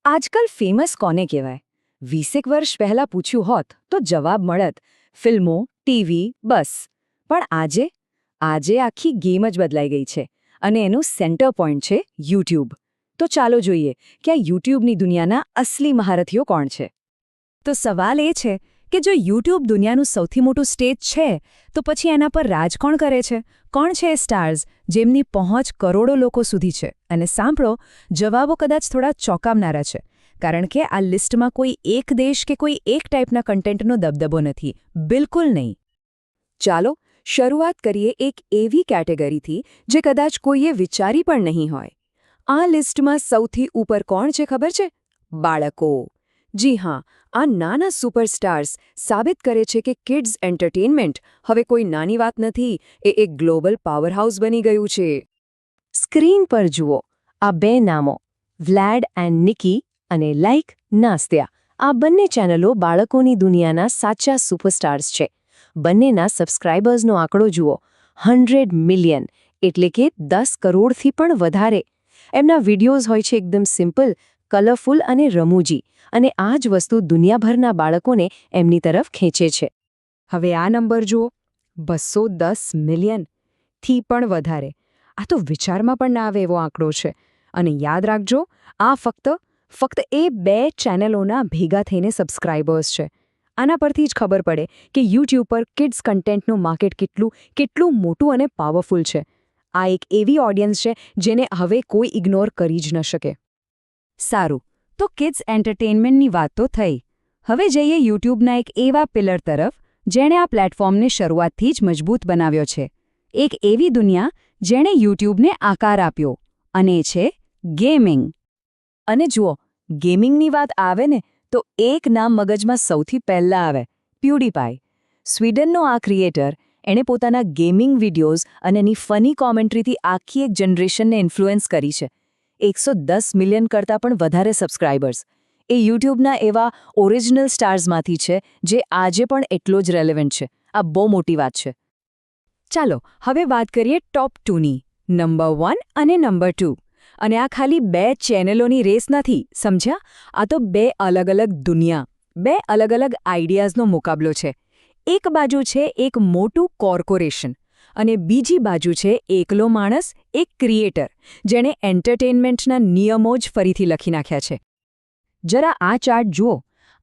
આજકાલ ફેમસ કોને કહેવાય? 20 વર્ષ પહેલા પૂછ્યું હોત તો જવાબ મળત ફિલ્મો, ટીવી, બસ. પણ આજે આખી ગેમ જ બદલાઈ ગઈ છે અને એનું સેન્ટર પોઈન્ટ છે યુટ્યુબ. તો ચાલો જોઈએ કે આ યુટ્યુબની દુનિયાના અસલી મહારથીઓ કોણ છે. તો સવાલ એ છે કે જો યુટ્યુબ દુનિયાનું સૌથી મોટું સ્ટેજ છે તો પછી એના પર રાજ કોણ કરે છે? કોણ છે એ સ્ટાર્સ જેમની પહોંચ કરોડો લોકો સુધી છે? અને સાંભળો, જવાબો કદાચ થોડા ચોંકાવનારા છે, કારણ કે આ લિસ્ટમાં કોઈ એક દેશ કે કોઈ એક ટાઈપના કન્ટેન્ટનો દબદબો નથી, બિલકુલ નહીં. ચાલો શરૂઆત કરીએ એક એવી કેટેગરીથી જે કદાચ કોઈએ વિચારી પણ નહીં હોય. આ લિસ્ટમાં સૌથી ઉપર કોણ છે ખબર છે? બાળકો. જી હા, આ નાના સુપરસ્ટાર્સ સાબિત કરે છે કે કિડ્સ એન્ટરટેનમેન્ટ હવે કોઈ નાની વાત નથી, એ એક ગ્લોબલ પાવરહાઉસ બની ગયું છે. સ્ક્રીન પર જુઓ આ બે નામો, વ્લાડ એન્ડ નિકી અને લાઇક નાસ્ત્યા. આ બંને ચેનલો બાળકોની દુનિયાના સાચા સુપરસ્ટાર્સ છે. બંનેના સબસ્ક્રાઇબર્સનો આંકડો જુઓ, 100 મિલિયન, એટલે કે 10 કરોડથી પણ વધારે. એમના વિડીયોઝ હોય છે એકદમ સિમ્પલ, કલરફુલ અને રમૂજી, અને આ જ વસ્તુ દુનિયાભરના બાળકોને એમની તરફ ખેંચે છે. હવે આ નંબર જુઓ, 210 મિલિયનથી પણ વધારે. આ તો વિચારમાં પણ ના આવે એવો આંકડો છે. અને યાદ રાખજો, આ ફક્ત એ બે ચેનલોના ભેગા થઈને સબસ્ક્રાઇબર્સ છે. આના પરથી જ ખબર પડે કે યુટ્યુબ પર કિડ્સ કન્ટેન્ટનું માર્કેટ કેટલું મોટું અને પાવરફુલ છે. આ એક એવી ઓડિયન્સ છે જેને હવે કોઈ ઇગ્નોર કરી જ ન શકે. સારું, તો કિડ્સ એન્ટરટેનમેન્ટની વાત તો થઈ. હવે જઈએ યુટ્યુબના એક એવા પિલર તરફ જેણે આ પ્લેટફોર્મને શરૂઆતથી જ મજબૂત બનાવ્યો છે. એક એવી દુનિયા જેણે યુટ્યુબને આકાર આપ્યો, અને એ છે ગેમિંગ. અને જુઓ, ગેમિંગની વાત આવે ને તો એક નામ મગજમાં સૌથી પહેલાં આવે, પ્યુડીપાઈ. સ્વીડનનો આ ક્રિએટર, એણે પોતાના ગેમિંગ વિડીયોઝ અને એની ફની કોમેન્ટ્રીથી આખી એક જનરેશનને ઇન્ફ્લુઅન્સ કરી છે. 110 મિલિયન કરતાં પણ વધારે સબસ્ક્રાઇબર્સ. એ યુટ્યુબના એવા ઓરિજિનલ સ્ટાર્સમાંથી છે જે આજે પણ એટલો જ રેલેવન્ટ છે. આ બહુ મોટી વાત છે. ચાલો હવે વાત કરીએ ટોપ 2ની, નંબર 1 અને નંબર 2. અને આ ખાલી બે ચેનલોની રેસ નથી, સમજ્યા? આ તો બે અલગ અલગ દુનિયા, બે અલગ અલગ આઈડિયાઝનો મુકાબલો છે. એક બાજુ છે એક મોટું કોર્પોરેશન, અને બીજી બાજુ છે એકલો માણસ, એક ક્રિએટર, જેણે એન્ટરટેનમેન્ટના નિયમો જ ફરીથી લખી નાખ્યા છે. જરા આ ચાર્ટ જુઓ,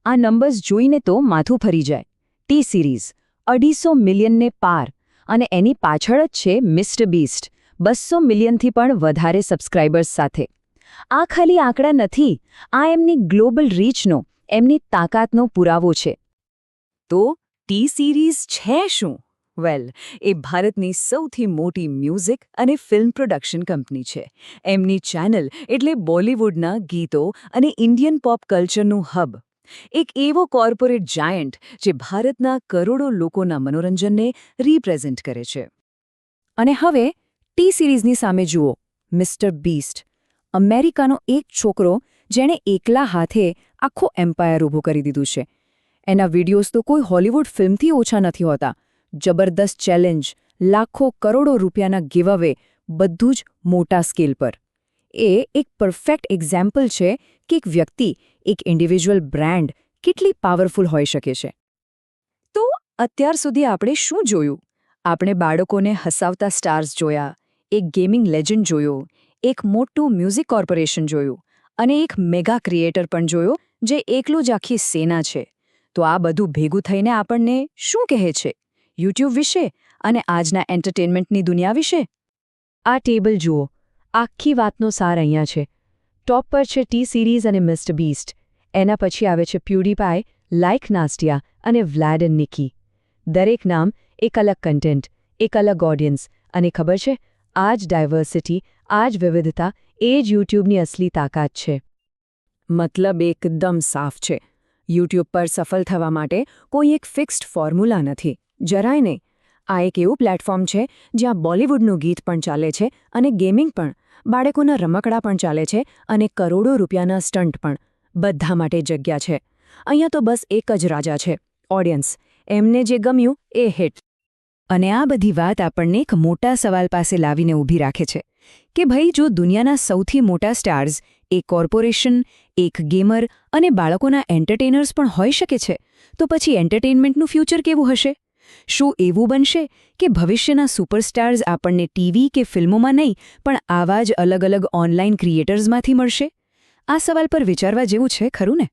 આ નંબર્સ જોઈને તો માથું ફરી જાય. ટી સિરીઝ 250 મિલિયનને પાર, અને એની પાછળ જ છે મિસ્ટર બીસ્ટ, 200 મિલિયનથી પણ વધારે સબસ્ક્રાઇબર્સ સાથે. આ ખાલી આંકડા નથી, આ એમની ગ્લોબલ રીચનો, એમની તાકાતનો પુરાવો છે. તો ટી સિરીઝ છે શું? વેલ, એ ભારતની સૌથી મોટી મ્યુઝિક અને ફિલ્મ પ્રોડક્શન કંપની છે. એમની ચેનલ એટલે બોલિવૂડના ગીતો અને ઇન્ડિયન પોપ કલ્ચરનું હબ. એક એવો કોર્પોરેટ જાયન્ટ જે ભારતના કરોડો લોકોના મનોરંજનને રિપ્રેઝેન્ટ કરે છે. અને હવે ટી સિરીઝની સામે જુઓ, મિસ્ટર બીસ્ટ, અમેરિકાનો એક છોકરો જેણે એકલા હાથે આખો એમ્પાયર ઊભું કરી દીધું છે. એના વિડીયોઝ તો કોઈ હોલિવૂડ ફિલ્મથી ઓછા નથી હોતા. જબરદસ્ત ચેલેન્જ, લાખો કરોડો રૂપિયાના ગિવઅવે, બધું જ મોટા સ્કેલ પર. એ એક પરફેક્ટ એક્ઝામ્પલ છે કે એક વ્યક્તિ, એક ઇન્ડિવિજ્યુઅલ બ્રાન્ડ કેટલી પાવરફુલ હોઈ શકે છે. તો અત્યાર સુધી આપણે શું જોયું? આપણે બાળકોને હસાવતા સ્ટાર્સ જોયા, એક ગેમિંગ લેજન્ડ જોયો, એક મોટું મ્યુઝિક કોર્પોરેશન જોયું, અને એક મેગા ક્રિએટર પણ જોયો જે એકલું જ આખી સેના છે. તો આ બધું ભેગું થઈને આપણને શું કહે છે યુટ્યુબ વિશે અને આજના એન્ટરટેનમેન્ટની દુનિયા વિશે? આ ટેબલ જુઓ, આખી વાતનો સાર અહીંયા છે. ટોપ પર છે ટી સિરીઝ અને મિસ્ટર બીસ્ટ. એના પછી આવે છે પ્યુડીપાઈ, લાઇક નાસ્ટિયા અને વ્લાડ એન્ડ નિકી. દરેક નામ એક અલગ કન્ટેન્ટ, એક અલગ ઓડિયન્સ, અને ખબર છે, આ જ ડાયવર્સિટી, આ જ વિવિધતા, એ જ યુટ્યુબની અસલી તાકાત છે. મતલબ એકદમ સાફ છે. યુટ્યુબ પર સફળ થવા માટે કોઈ એક ફિક્સ્ડ ફોર્મ્યુલા નથી, જરાય નહીં. આ એક એવું પ્લેટફોર્મ છે જ્યાં બોલિવૂડનું ગીત પણ ચાલે છે અને ગેમિંગ પણ, બાળકોના રમકડા પણ ચાલે છે અને કરોડો રૂપિયાના સ્ટન્ટ પણ. બધા માટે જગ્યા છે. અહીંયા તો બસ એક જ રાજા છે, ઓડિયન્સ. એમને જે ગમ્યું એ હિટ. અને આ બધી વાત આપણને એક મોટા સવાલ પાસે લાવીને ઊભી રાખે છે કે ભાઈ, જો દુનિયાના સૌથી મોટા સ્ટાર્સ એક કોર્પોરેશન, એક ગેમર અને બાળકોના એન્ટરટેનર્સ પણ હોઈ શકે છે, તો પછી એન્ટરટેનમેન્ટનું ફ્યુચર કેવું હશે? શું એવું બનશે કે ભવિષ્યના સુપરસ્ટાર્સ આપણને ટીવી કે ફિલ્મોમાં નહીં પણ આવા જ અલગ અલગ ઓનલાઈન ક્રિએટર્સમાંથી મળશે? આ સવાલ પર વિચારવા જેવું છે ખરું ને?